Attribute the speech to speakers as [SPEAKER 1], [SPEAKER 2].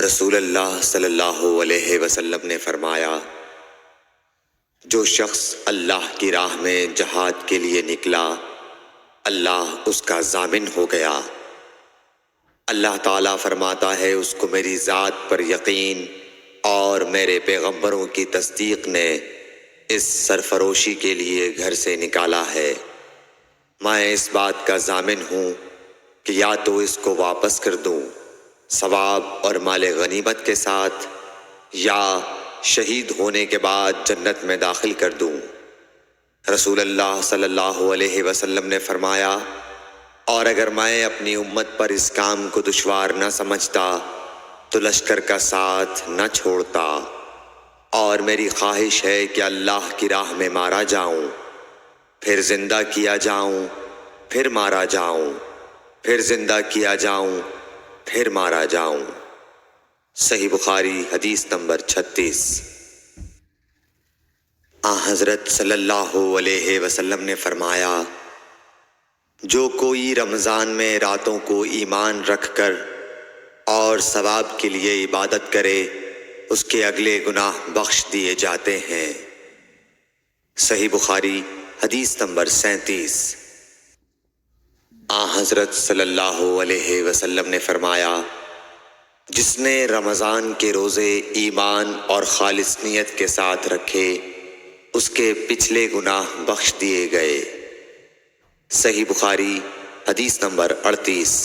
[SPEAKER 1] رسول اللہ صلی اللہ علیہ وسلم نے فرمایا، جو شخص اللہ کی راہ میں جہاد کے لیے نکلا، اللہ اس کا ضامن ہو گیا۔ اللہ تعالیٰ فرماتا ہے، اس کو میری ذات پر یقین اور میرے پیغمبروں کی تصدیق نے اس سرفروشی کے لیے گھر سے نکالا ہے۔ میں اس بات کا ضامن ہوں کہ یا تو اس کو واپس کر دوں ثواب اور مال غنیمت کے ساتھ، یا شہید ہونے کے بعد جنت میں داخل کر دوں۔ رسول اللہ صلی اللہ علیہ وسلم نے فرمایا، اور اگر میں اپنی امت پر اس کام کو دشوار نہ سمجھتا تو لشکر کا ساتھ نہ چھوڑتا، اور میری خواہش ہے کہ اللہ کی راہ میں مارا جاؤں، پھر زندہ کیا جاؤں، پھر مارا جاؤں، پھر زندہ کیا جاؤں، پھر مارا جاؤں۔ صحیح بخاری حدیث نمبر 36۔ حضرت صلی اللہ علیہ وسلم نے فرمایا، جو کوئی رمضان میں راتوں کو ایمان رکھ کر اور ثواب کے لیے عبادت کرے، اس کے اگلے گناہ بخش دیے جاتے ہیں۔ صحیح بخاری حدیث نمبر 37۔ حضرت صلی اللہ علیہ وسلم نے فرمایا، جس نے رمضان کے روزے ایمان اور خالص نیت کے ساتھ رکھے، اس کے پچھلے گناہ بخش دیے گئے۔ صحیح بخاری حدیث نمبر 38۔